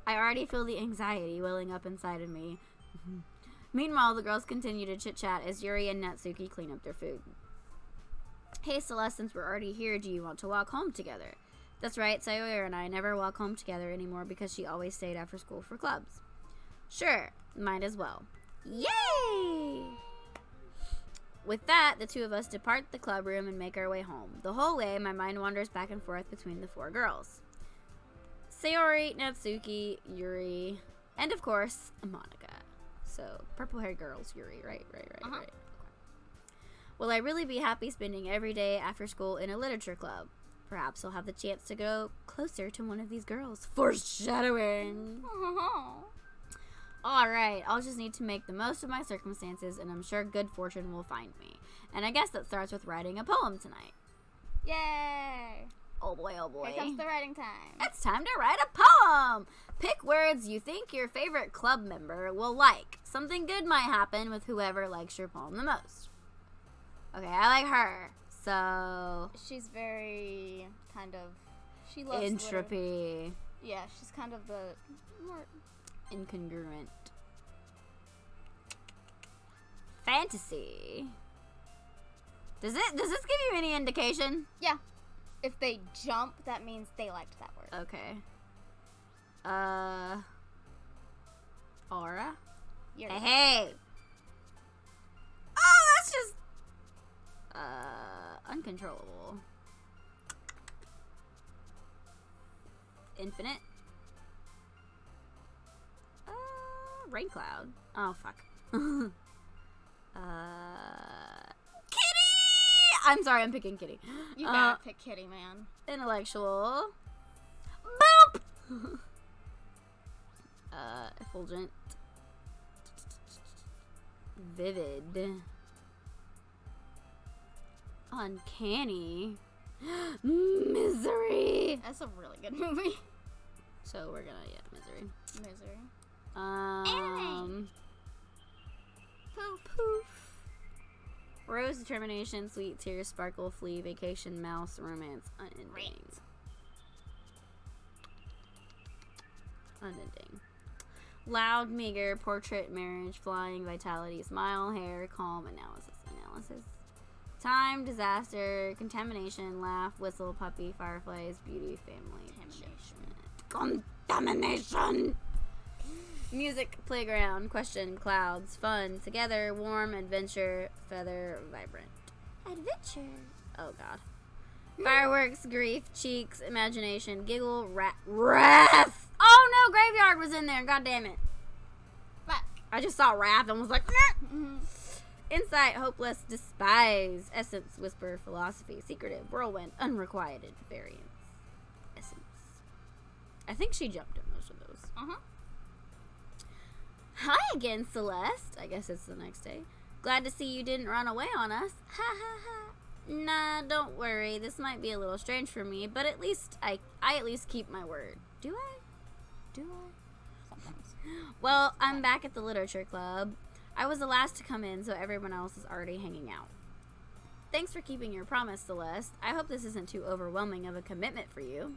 I already feel the anxiety welling up inside of me. Meanwhile, the girls continue to chit-chat as Yuri and Natsuki clean up their food. Hey Celeste, since we're already here, do you want to walk home together? That's right, Sayori and I never walk home together anymore because she always stayed after school for clubs. Sure, might as well. Yay! With that, the two of us depart the club room and make our way home. The whole way, my mind wanders back and forth between the four girls. Sayori, Natsuki, Yuri, and of course, Monica. So, purple-haired girls, Yuri, right. Will I really be happy spending every day after school in a literature club? Perhaps I'll have the chance to go closer to one of these girls. Foreshadowing! Alright, I'll just need to make the most of my circumstances, and I'm sure good fortune will find me. And I guess that starts with writing a poem tonight. Yay! Oh boy, oh boy. Here comes the writing time. It's time to write a poem! Pick words you think your favorite club member will like. Something good might happen with whoever likes your poem the most. Okay, I like her. So... she's very kind of... she loves entropy. Yeah, she's kind of the more... incongruent. Fantasy. Does this give you any indication? Yeah. If they jump, that means they liked that word. Okay. Aura? Hey! Oh, that's just... uncontrollable. Infinite? Rain cloud. Oh, fuck. Kitty! I'm sorry, I'm picking Kitty. You gotta pick Kitty, man. Intellectual. Boop! Effulgent. Vivid. Uncanny. Misery. That's a really good movie. So we're gonna, misery. Anime. Poof. Rose, determination, sweet tears, sparkle, flee, vacation, mouse, romance, unending. Loud, meager, portrait, marriage, flying, vitality, smile, hair, calm, analysis. Time, disaster, contamination, laugh, whistle, puppy, fireflies, beauty, family, contamination. Music, playground, question, clouds, fun, together, warm, adventure, feather, vibrant. Adventure. Oh, God. Fireworks, grief, cheeks, imagination, giggle, wrath. Oh, no, graveyard was in there. God damn it. Fuck. I just saw wrath and was like, nah. Insight, hopeless, despise, essence, whisper, philosophy, secretive, whirlwind, unrequited, variance, essence. I think she jumped in most of those. Hi again, Celeste. I guess it's the next day. Glad to see you didn't run away on us. Ha ha ha. Nah, don't worry. This might be a little strange for me, but at least I at least keep my word. Do I? Sometimes. Well, I'm back at the literature club. I was the last to come in, so everyone else is already hanging out. Thanks for keeping your promise, Celeste. I hope this isn't too overwhelming of a commitment for you.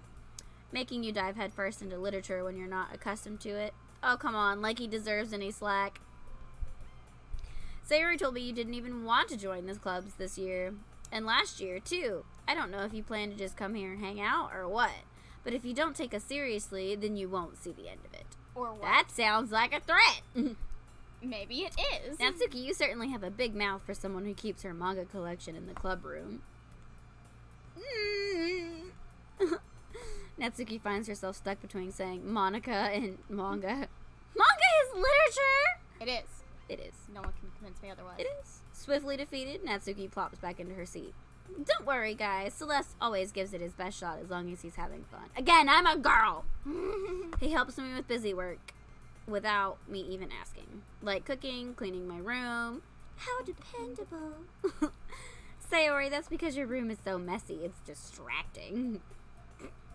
Making you dive headfirst into literature when you're not accustomed to it. Oh, come on, like he deserves any slack. Sayori told me you didn't even want to join this clubs this year. And last year, too. I don't know if you plan to just come here and hang out or what. But if you don't take us seriously, then you won't see the end of it. Or what? That sounds like a threat. Maybe it is. Natsuki, you certainly have a big mouth for someone who keeps her manga collection in the club room. Natsuki finds herself stuck between saying Monica and manga. Manga is literature! It is. It is. No one can convince me otherwise. It is. Swiftly defeated, Natsuki plops back into her seat. Don't worry, guys. Celeste always gives it his best shot as long as he's having fun. Again, I'm a girl! He helps me with busy work without me even asking. Like cooking, cleaning my room. How dependable. Sayori, that's because your room is so messy. It's distracting.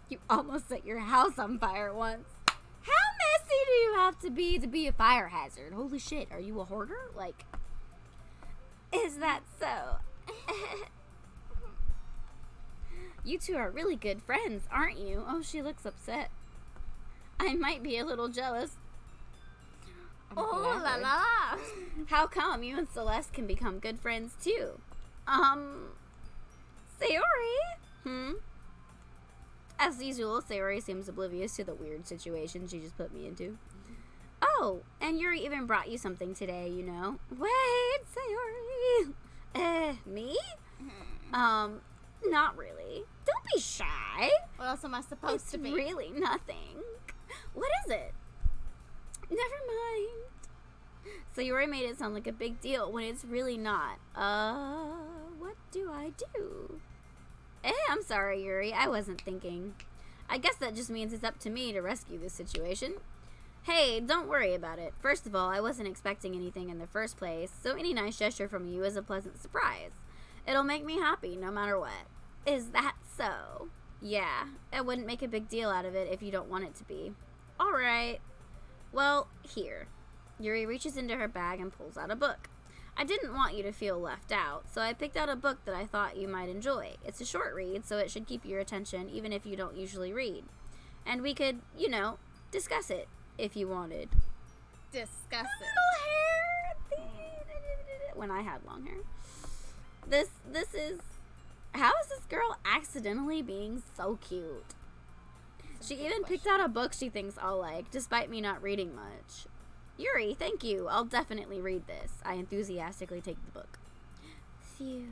You almost set your house on fire once. How messy do you have to be a fire hazard? Holy shit, are you a hoarder? Like, is that so? You two are really good friends, aren't you? Oh, she looks upset. I might be a little jealous. Oh la la. How come you and Celeste can become good friends too? Sayori? As usual, Sayori seems oblivious to the weird situation she just put me into. Oh, and Yuri even brought you something today, you know. Wait, Sayori. Me? Not really. Don't be shy. What else am I supposed to be? It's really nothing. What is it? Never mind. Sayori made it sound like a big deal when it's really not. What do I do? I'm sorry, Yuri. I wasn't thinking. I guess that just means it's up to me to rescue this situation. Hey, don't worry about it. First of all, I wasn't expecting anything in the first place, so any nice gesture from you is a pleasant surprise. It'll make me happy no matter what. Is that so? Yeah, I wouldn't make a big deal out of it if you don't want it to be. Alright. Well, here. Yuri reaches into her bag and pulls out a book. I didn't want you to feel left out, so I picked out a book that I thought you might enjoy. It's a short read, so it should keep your attention even if you don't usually read. And we could, discuss it if you wanted. Discuss it. Little hair. When I had long hair. This is... How is this girl accidentally being so cute? She even picked out a book she thinks I'll like, despite me not reading much. Yuri, thank you. I'll definitely read this. I enthusiastically take the book. Phew.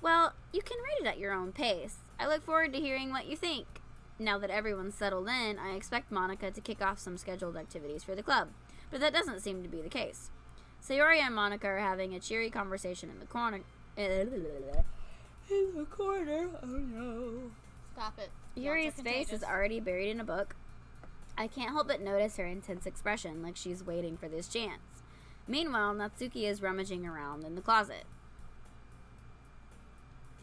Well, you can read it at your own pace. I look forward to hearing what you think. Now that everyone's settled in, I expect Monica to kick off some scheduled activities for the club, but that doesn't seem to be the case. Sayori and Monica are having a cheery conversation in the corner. Oh no. Stop it. Yuri's face is already buried in a book. I can't help but notice her intense expression, like she's waiting for this chance. Meanwhile, Natsuki is rummaging around in the closet.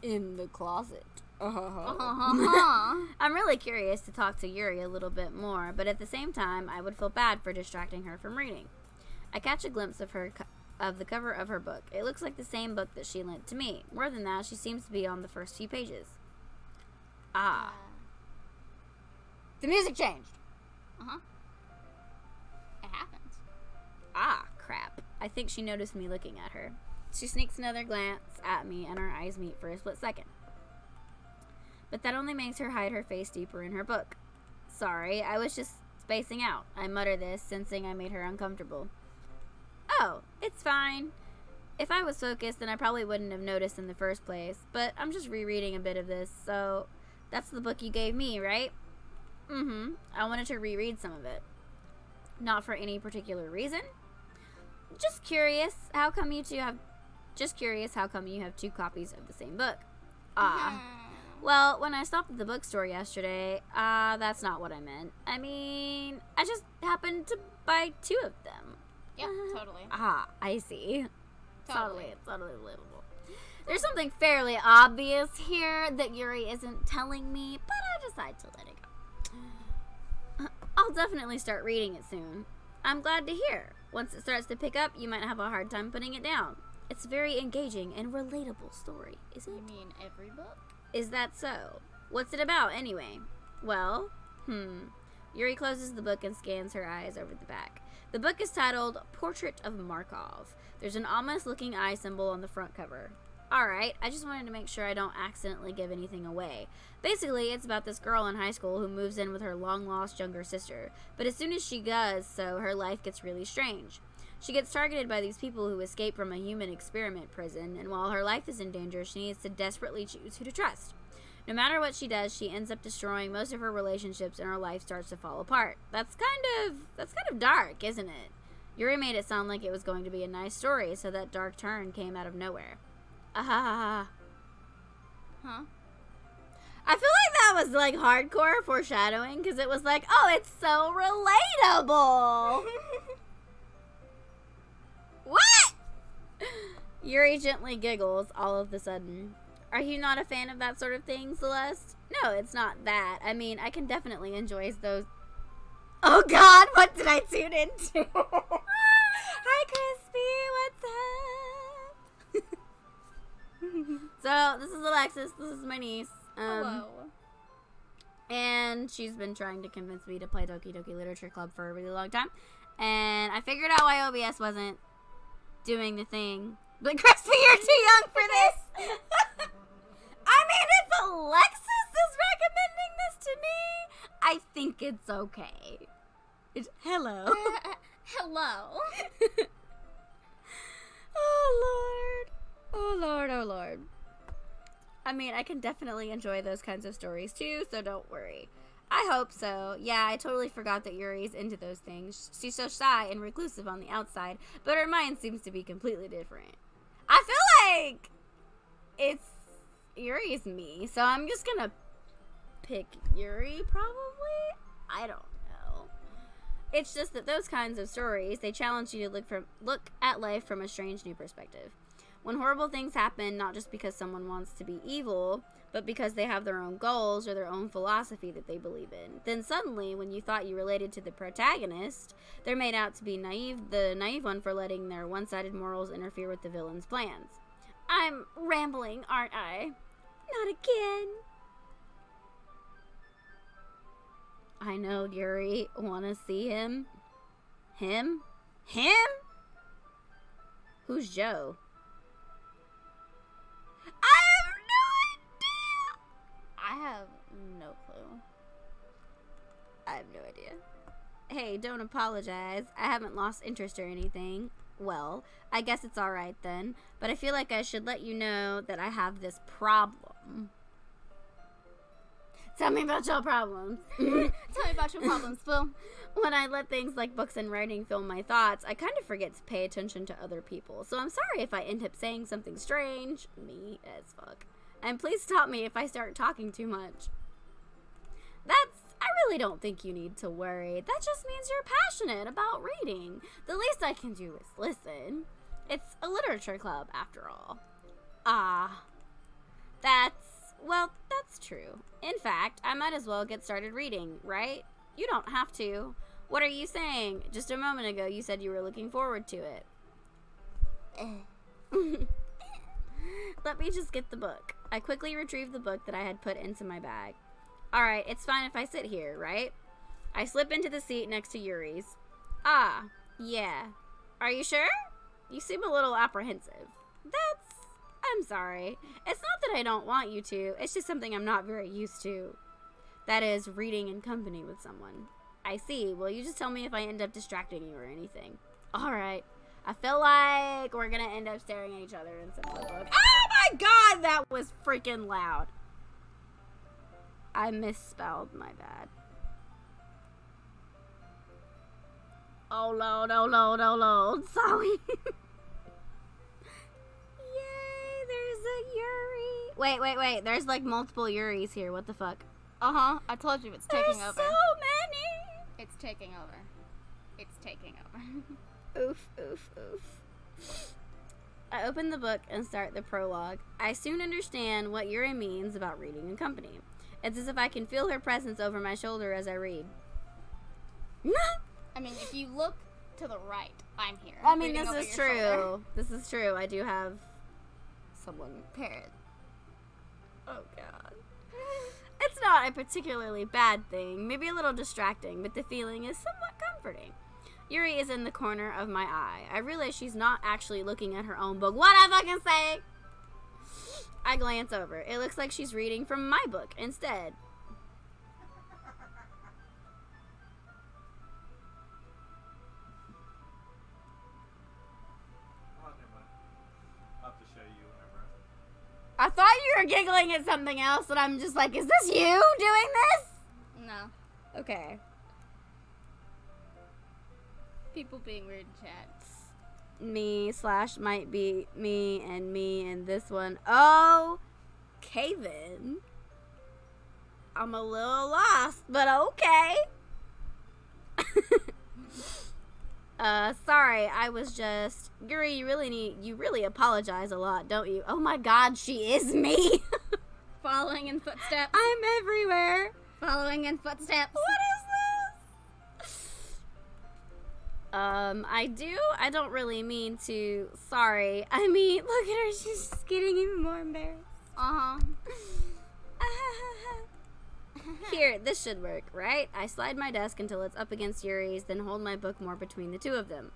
In the closet. I'm really curious to talk to Yuri a little bit more, but at the same time, I would feel bad for distracting her from reading. I catch a glimpse of her of the cover of her book. It looks like the same book that she lent to me. More than that, she seems to be on the first few pages. The music changed. It happens. Crap. I think she noticed me looking at her. She sneaks another glance at me, and our eyes meet for a split second. But that only makes her hide her face deeper in her book. Sorry, I was just spacing out. I mutter this, sensing I made her uncomfortable. Oh, it's fine. If I was focused, then I probably wouldn't have noticed in the first place, but I'm just rereading a bit of this, so that's the book you gave me, right? I wanted to reread some of it. Not for any particular reason. Just curious how come you have two copies of the same book. Well, when I stopped at the bookstore yesterday, that's not what I meant. I mean, I just happened to buy two of them. Yep, totally. I see. Totally believable. There's something fairly obvious here that Yuri isn't telling me, but I decide to let it go. I'll definitely start reading it soon. I'm glad to hear. Once it starts to pick up, you might have a hard time putting it down. It's a very engaging and relatable story, isn't it? You mean every book? Is that so? What's it about, anyway? Well, Yuri closes the book and scans her eyes over the back. The book is titled Portrait of Markov. There's an ominous-looking eye symbol on the front cover. Alright, I just wanted to make sure I don't accidentally give anything away. Basically, it's about this girl in high school who moves in with her long-lost younger sister. But as soon as she does so, her life gets really strange. She gets targeted by these people who escape from a human experiment prison, and while her life is in danger, she needs to desperately choose who to trust. No matter what she does, she ends up destroying most of her relationships, and her life starts to fall apart. That's kind of dark, isn't it? Yuri made it sound like it was going to be a nice story, so that dark turn came out of nowhere. Huh? I feel like that was like hardcore foreshadowing, because it was like, oh, it's so relatable. What? Yuri gently giggles all of a sudden. Are you not a fan of that sort of thing, Celeste? No, it's not that. I mean, I can definitely enjoy those... Oh God, what did I tune into? Hi, Crispy, what's up? So, this is Alexis. This is my niece. Hello. And she's been trying to convince me to play Doki Doki Literature Club for a really long time. And I figured out why OBS wasn't doing the thing. But Crispy, you're too young for this! I mean, if Alexis is recommending this to me, I think it's okay. Hello. Hello. Oh, Lord. Oh, Lord, oh, Lord. I mean, I can definitely enjoy those kinds of stories, too, so don't worry. I hope so. Yeah, I totally forgot that Yuri's into those things. She's so shy and reclusive on the outside, but her mind seems to be completely different. I feel like it's Yuri's me, so I'm just gonna pick Yuri, probably? I don't know. It's just that those kinds of stories, they challenge you to look at life from a strange new perspective. When horrible things happen, not just because someone wants to be evil, but because they have their own goals or their own philosophy that they believe in. Then suddenly, when you thought you related to the protagonist, they're made out to be the naive one for letting their one-sided morals interfere with the villain's plans. I'm rambling, aren't I? Not again. I know, Yuri. Wanna see him? Him? Him? Who's Joe? I have no clue. I have no idea. Hey, don't apologize. I haven't lost interest or anything. Well, I guess it's alright then. But I feel like I should let you know that I have this problem. Tell me about your problems. Tell me about your problems, Phil. When I let things like books and writing fill my thoughts, I kind of forget to pay attention to other people. So I'm sorry if I end up saying something strange. Me as fuck. And please stop me if I start talking too much. I really don't think you need to worry. That just means you're passionate about reading. The least I can do is listen. It's a literature club, after all. That's true. In fact, I might as well get started reading, right? You don't have to. What are you saying? Just a moment ago, you said you were looking forward to it. Let me just get the book. I quickly retrieved the book that I had put into my bag. Alright, it's fine if I sit here, right? I slip into the seat next to Yuri's. Yeah. Are you sure? You seem a little apprehensive. I'm sorry. It's not that I don't want you to. It's just something I'm not very used to. That is, reading in company with someone. I see. Well, you just tell me if I end up distracting you or anything. Alright. I feel like we're gonna end up staring at each other in some of the book. Oh my god, that was freaking loud. I misspelled, my bad. Oh lord, oh lord, oh lord, sorry. Yay, there's a Yuri. Wait, there's like multiple Yuris here, what the fuck? I told you it's taking over. There's so many. It's taking over. It's taking over. Oof, oof, oof. I open the book and start the prologue. I soon understand what Yuri means about reading in company. It's as if I can feel her presence over my shoulder as I read. I mean, if you look to the right, I'm here. I mean, this over is your true. shoulder. This is true. I do have someone parent. Oh, God. It's not a particularly bad thing. Maybe a little distracting, but the feeling is somewhat comforting. Yuri is in the corner of my eye. I realize she's not actually looking at her own book. What I fucking say? I glance over. It looks like she's reading from my book instead. I'll have to show you whenever. I thought you were giggling at something else, and I'm just like, is this you doing this? No. Okay. People being rude in chat. Me/might be me and this one. Oh, Kaven. I'm a little lost, but okay. Sorry, I was just Yuri. You really apologize a lot, don't you? Oh my God, she is me. Following in footsteps. I'm everywhere. Following in footsteps. What is this? I don't really mean to. Sorry. I mean, look at her. She's just getting even more embarrassed. Here, this should work, right? I slide my desk until it's up against Yuri's, then hold my book more between the two of them.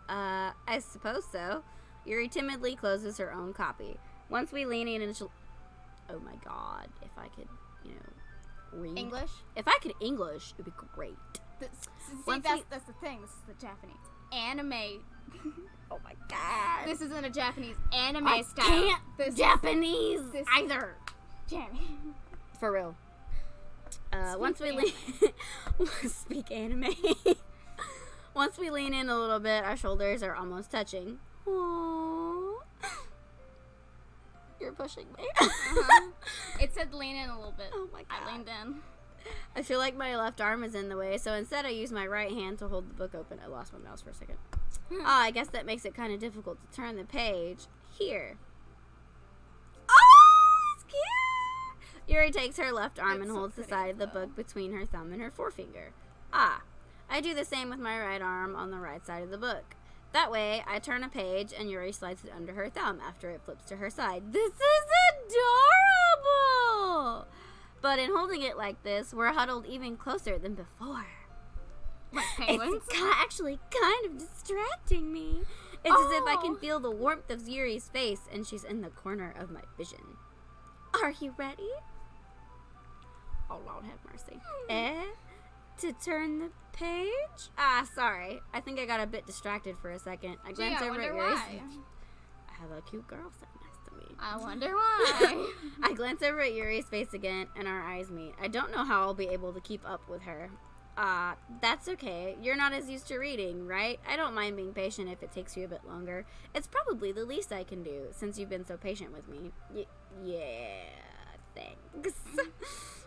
I suppose so. Yuri timidly closes her own copy. Once we lean in and oh my god, if I could, read. English? If I could English, it would be great. That's the thing. This is the Japanese anime. Oh my god. This isn't a Japanese anime I style. can't This Japanese this- either. Jamie. For real. Once we lean speak anime. Once we lean in a little bit, our shoulders are almost touching. Aww. You're pushing me. It said lean in a little bit. Oh my god. I leaned in. I feel like my left arm is in the way, so instead I use my right hand to hold the book open. I lost my mouse for a second. I guess that makes it kind of difficult to turn the page. Here. Oh, it's cute! Yuri takes her left arm It's and so holds the pretty, side of the though. book between her thumb and her forefinger. I do the same with my right arm on the right side of the book. That way, I turn a page and Yuri slides it under her thumb after it flips to her side. This is adorable! But in holding it like this, we're huddled even closer than before. Like penguins? It's actually kind of distracting me. It's as if I can feel the warmth of Yuri's face and she's in the corner of my vision. Are you ready? Oh, Lord have mercy. To turn the page? Sorry. I think I got a bit distracted for a second. I glanced over at Yuri's. why. I have a cute girl sitting next to me. I wonder why. I glance over at Yuri's face again, and our eyes meet. I don't know how I'll be able to keep up with her. That's okay. You're not as used to reading, right? I don't mind being patient if it takes you a bit longer. It's probably the least I can do, since you've been so patient with me. Yeah, thanks.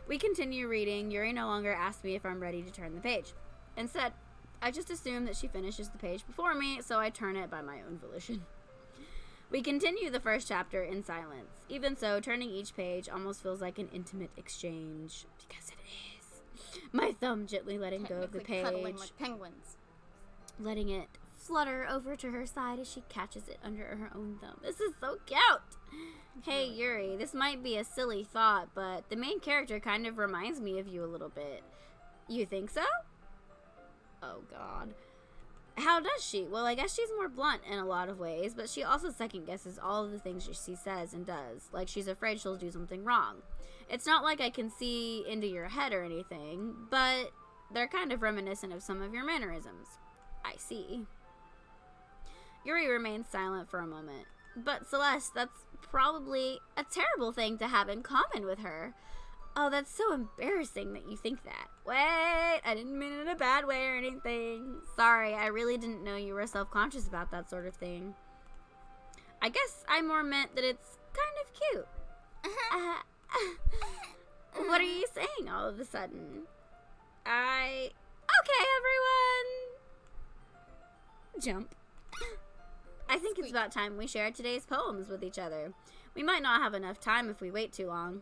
We continue reading. Yuri no longer asks me if I'm ready to turn the page. Instead, I just assume that she finishes the page before me, so I turn it by my own volition. We continue the first chapter in silence. Even so, turning each page almost feels like an intimate exchange, because it is. My thumb gently letting go of the Technically cuddling page, like penguins. letting it flutter over to her side as she catches it under her own thumb. This is so cute! Hey, Yuri, this might be a silly thought, but the main character kind of reminds me of you a little bit. You think so? Oh, God. How does she? Well, I guess she's more blunt in a lot of ways, but she also second-guesses all of the things she says and does. Like, she's afraid she'll do something wrong. It's not like I can see into your head or anything, but they're kind of reminiscent of some of your mannerisms. I see. Yuri remains silent for a moment. But Celeste, that's probably a terrible thing to have in common with her. Oh, that's so embarrassing that you think that. Wait, I didn't mean it in a bad way or anything. Sorry, I really didn't know you were self-conscious about that sort of thing. I guess I more meant that it's kind of cute. What are you saying all of a sudden? Okay, everyone! Jump. I think it's about time we share today's poems with each other. We might not have enough time if we wait too long.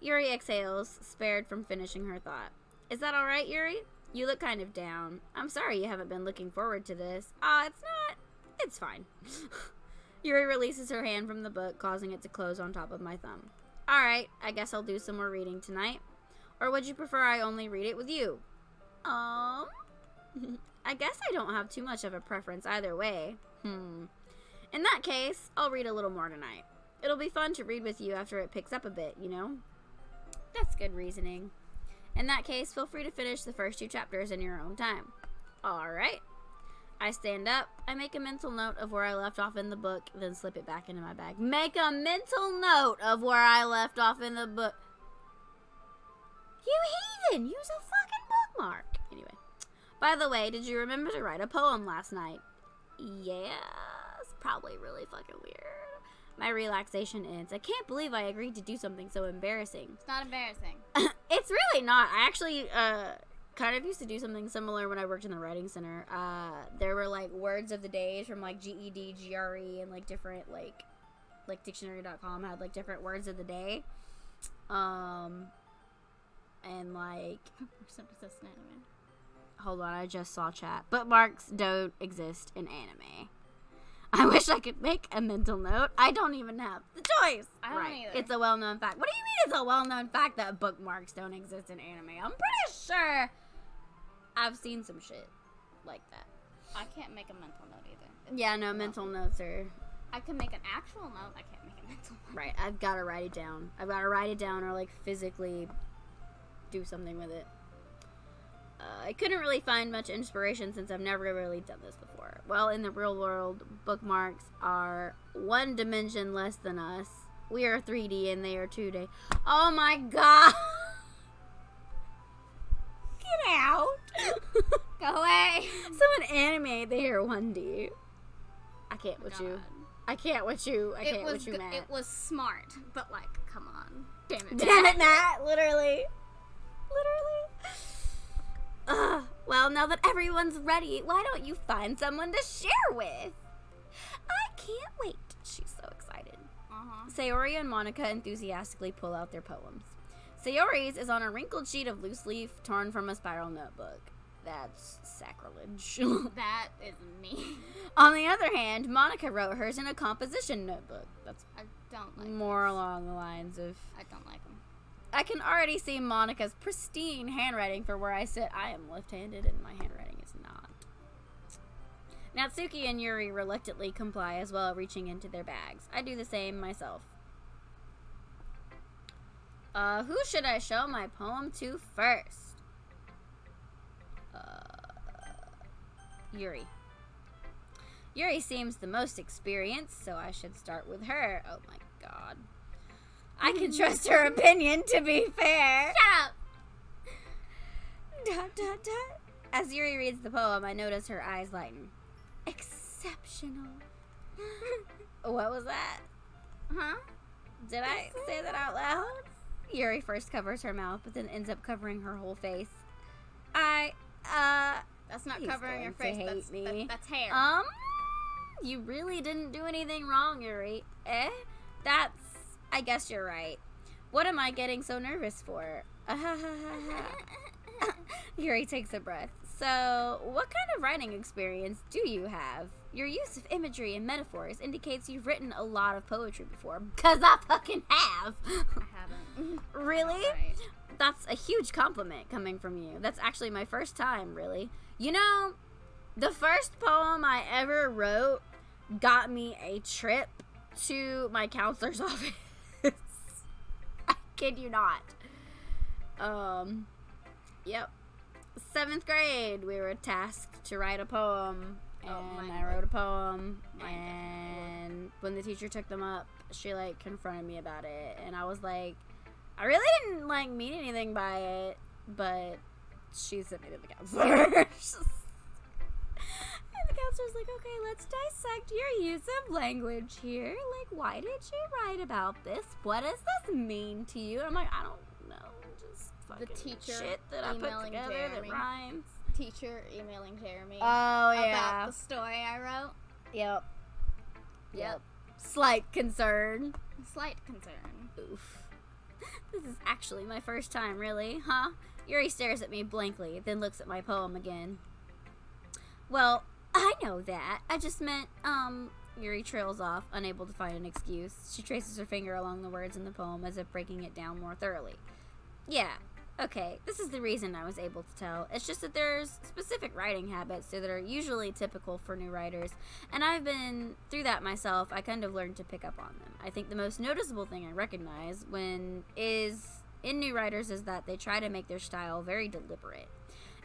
Yuri exhales, spared from finishing her thought. Is that alright, Yuri? You look kind of down. I'm sorry you haven't been looking forward to this. It's not. It's fine. Yuri releases her hand from the book, causing it to close on top of my thumb. Alright, I guess I'll do some more reading tonight. Or would you prefer I only read it with you? I guess I don't have too much of a preference either way. In that case, I'll read a little more tonight. It'll be fun to read with you after it picks up a bit, you know? That's good reasoning. In that case, feel free to finish the first 2 chapters in your own time. Alright. I stand up. I make a mental note of where I left off in the book, then slip it back into my bag. Make a mental note of where I left off in the book. You heathen! Use a fucking bookmark. Anyway. By the way, did you remember to write a poem last night? Yes. Probably really fucking weird. My relaxation ends. I can't believe I agreed to do something so embarrassing. It's not embarrassing. It's really not. I actually kind of used to do something similar when I worked in the writing center. There were like words of the days from like GED, GRE, and like different like dictionary.com had like different words of the day. And like hold on, I just saw chat. Bookmarks don't exist in anime. I wish I could make a mental note. I don't even have the choice. I don't either. It's a well-known fact. What do you mean it's a well-known fact that bookmarks don't exist in anime? I'm pretty sure I've seen some shit like that. I can't make a mental note either. Yeah, no, mental notes are... I can make an actual note. I can't make a mental note. Right, I've got to write it down. I've got to write it down or, like, physically do something with it. I couldn't really find much inspiration since I've never really done this before. Well, in the real world, bookmarks are 1 dimension less than us. We are 3D and they are 2D. Oh my god! Get out! Go away. So in anime, they are 1D. I can't with you. God. I can't with you. I can't was with you, Matt. It was smart, but like, come on. Damn it. Damn it, Matt! Literally. Well, now that everyone's ready, why don't you find someone to share with? I can't wait. She's so excited. Sayori and Monica enthusiastically pull out their poems. Sayori's is on a wrinkled sheet of loose leaf torn from a spiral notebook. That's sacrilege. That is me. On the other hand, Monica wrote hers in a composition notebook. That's I don't like more along the lines of... I don't like them. I can already see Monica's pristine handwriting for where I sit. I am left-handed and my handwriting is not. Natsuki and Yuri reluctantly comply as well, reaching into their bags. I do the same myself. Who should I show my poem to first? Yuri. Yuri seems the most experienced, so I should start with her. Oh my god. I can trust her opinion, to be fair. Shut up! Dot, dot, dot. As Yuri reads the poem, I notice her eyes lighten. Exceptional. What was that? Huh? Did I say that out loud? Yuri first covers her mouth, but then ends up covering her whole face. That's not He's covering your going face. to That's, hate me. that's hair. You really didn't do anything wrong, Yuri. I guess you're right. What am I getting so nervous for? Yuri takes a breath. So, what kind of writing experience do you have? Your use of imagery and metaphors indicates you've written a lot of poetry before. 'Cause I fucking have. I haven't. Really? Right. That's a huge compliment coming from you. That's actually my first time, really. You know, the first poem I ever wrote got me a trip to my counselor's office. I kid you not. Yep. 7th grade, we were tasked to write a poem. And I wrote a poem. And when the teacher took them up, she, like, confronted me about it. And I was like, I really didn't, like, mean anything by it. But she sent me to the counselor. And the counselor's like, okay, let's dissect your use of language here. Like, why did you write about this? What does this mean to you? And I'm like, I don't know. Just fucking teacher shit that I put emailing together Jeremy. that rhymes. Teacher emailing Jeremy Oh, yeah. about the story I wrote. Yep. Slight concern. Slight concern. Oof. This is actually my first time, really, huh? Yuri stares at me blankly, then looks at my poem again. Well, I know that. I just meant, Yuri trails off, unable to find an excuse. She traces her finger along the words in the poem as if breaking it down more thoroughly. Yeah, okay, this is the reason I was able to tell. It's just that there's specific writing habits that are usually typical for new writers, and I've been through that myself. I kind of learned to pick up on them. I think the most noticeable thing I recognize in new writers is that they try to make their style very deliberate.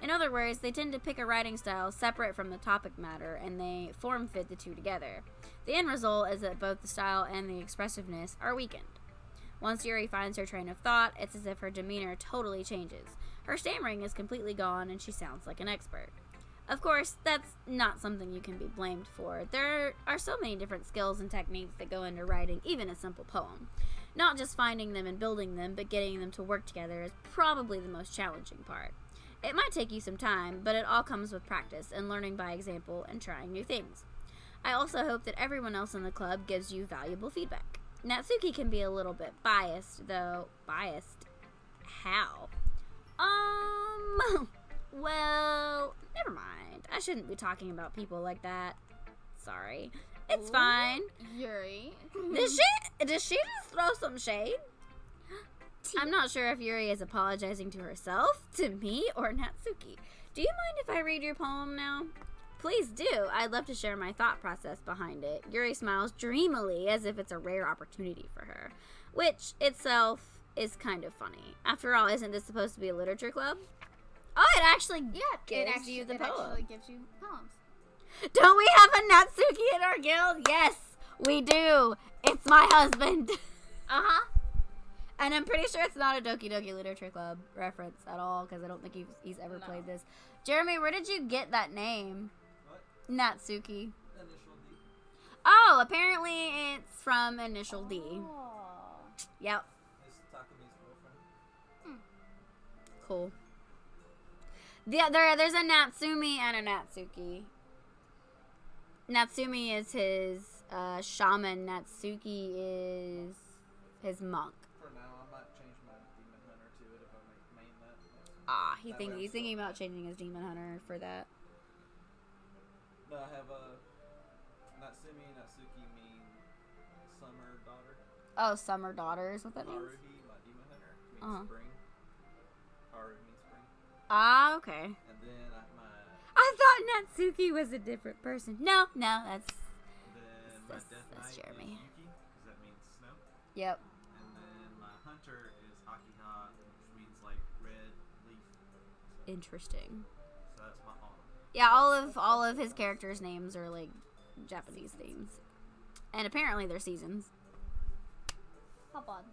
In other words, they tend to pick a writing style separate from the topic matter, and they form fit the two together. The end result is that both the style and the expressiveness are weakened. Once Yuri finds her train of thought, it's as if her demeanor totally changes. Her stammering is completely gone, and she sounds like an expert. Of course, that's not something you can be blamed for. There are so many different skills and techniques that go into writing even a simple poem. Not just finding them and building them, but getting them to work together is probably the most challenging part. It might take you some time, but it all comes with practice and learning by example and trying new things. I also hope that everyone else in the club gives you valuable feedback. Natsuki can be a little bit biased, though. Biased? How? Well, never mind. I shouldn't be talking about people like that. Sorry. It's fine. Yuri. Does she just throw some shade? I'm not sure if Yuri is apologizing to herself, to me, or Natsuki. Do you mind if I read your poem now? Please do. I'd love to share my thought process behind it. Yuri smiles dreamily as if it's a rare opportunity for her, which itself is kind of funny. After all, isn't this supposed to be a literature club? Oh, it actually gives you the poem. It actually gives you poems. Don't we have a Natsuki in our guild? Yes, we do. It's my husband. Uh-huh. And I'm pretty sure it's not a Doki Doki Literature Club reference at all, because I don't think he's ever played this. Jeremy, where did you get that name? What? Natsuki. Initial D. Oh, apparently it's from Initial D. Oh. Yep. It's Takumi's girlfriend. Cool. There's a Natsumi and a Natsuki. Natsumi is his shaman. Natsuki is his monk. For now, I might change my demon hunter to it if I main that. Ah, he's That way I'm thinking still- about changing his demon hunter for that. No, I have Natsumi and Natsuki mean summer daughter. Oh, summer daughter is what that means? Haruhi, my demon hunter, means spring. Haru means spring. Ah, okay. And then I thought Natsuki was a different person. No, that's... my That's death knight Jeremy. is Yuki, because that means snow. Yep. And then my hunter is Hakiha, which means like red leaf. Interesting. So that's my autumn. Yeah, all of his characters' names are like Japanese themes. And apparently they're seasons. How odd.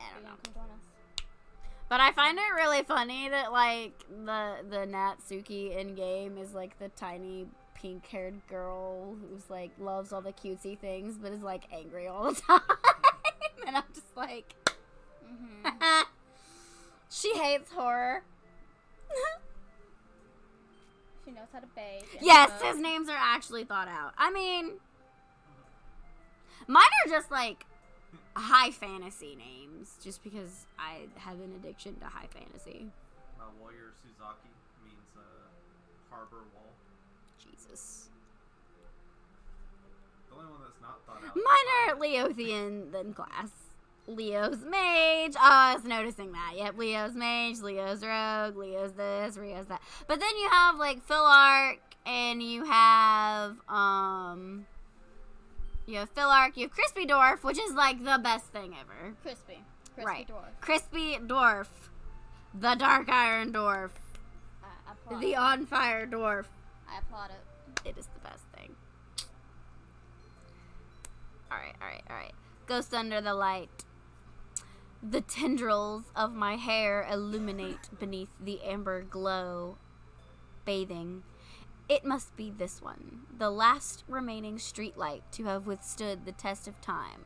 I don't know. Come join us. But I find it really funny that like the Natsuki in game is like the tiny pink-haired girl who's like loves all the cutesy things but is like angry all the time. And I'm just like she hates horror. She knows how to bake. and Yes, cook. his names are actually thought out. I mean, mine are just like high fantasy names, just because I have an addiction to high fantasy. My warrior Suzaki means harbor wall. Jesus. The only one that's not thought out. Mine are Leothian than class. Leo's mage. Oh, I was noticing that. Yep, Leo's mage, Leo's rogue, Leo's this, Leo's that. But then you have like Philarch, and you have Philarch, you have Crispy Dwarf, which is like the best thing ever. Crispy Right. dwarf. Crispy Dwarf. The Dark Iron Dwarf. I applaud The it. On Fire Dwarf. I applaud it. It is the best thing. Alright. Ghost under the light. The tendrils of my hair illuminate beneath the amber glow. Bathing. It must be this one. The last remaining streetlight to have withstood the test of time.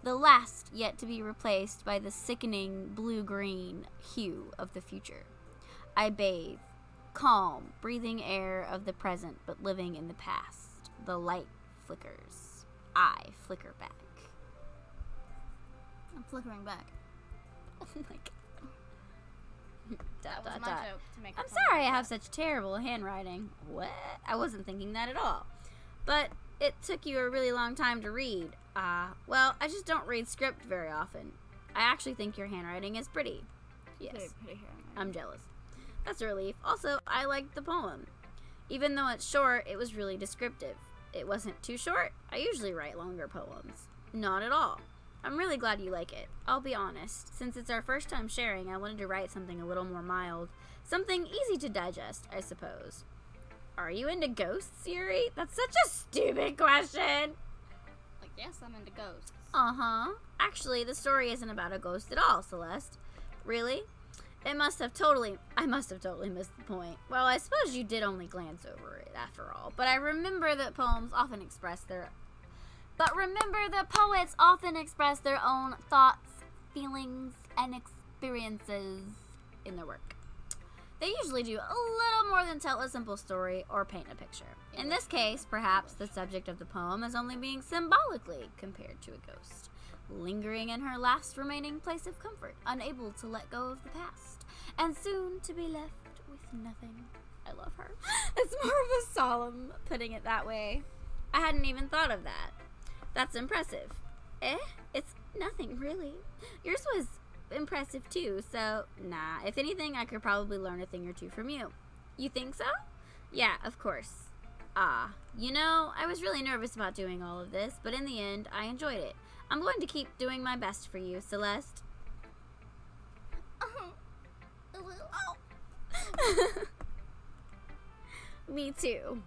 The last yet to be replaced by the sickening blue-green hue of the future. I bathe. Calm, breathing air of the present, but living in the past. The light flickers. I flicker back. I'm flickering back. Oh my god. That was my joke to make. I'm sorry I have such terrible handwriting. What? I wasn't thinking that at all. But it took you a really long time to read. Well, I just don't read script very often. I actually think your handwriting is pretty. Yes. Very pretty hair. I'm jealous. That's a relief. Also, I liked the poem. Even though it's short, it was really descriptive. It wasn't too short. I usually write longer poems. Not at all. I'm really glad you like it. I'll be honest. Since it's our first time sharing, I wanted to write something a little more mild. Something easy to digest, I suppose. Are you into ghosts, Yuri? That's such a stupid question. Like, yes, I'm into ghosts. Uh-huh. Actually, the story isn't about a ghost at all, Celeste. Really? I must have totally missed the point. Well, I suppose you did only glance over it, after all. But remember that poets often express their own thoughts, feelings, and experiences in their work. They usually do a little more than tell a simple story or paint a picture. In this case, perhaps the subject of the poem is only being symbolically compared to a ghost, lingering in her last remaining place of comfort, unable to let go of the past, and soon to be left with nothing. I love her. It's more of a solemn putting it that way. I hadn't even thought of that. That's impressive. It's nothing, really. Yours was impressive, too, so, nah. If anything, I could probably learn a thing or two from you. You think so? Yeah, of course. You know, I was really nervous about doing all of this, but in the end, I enjoyed it. I'm going to keep doing my best for you, Celeste. Me too.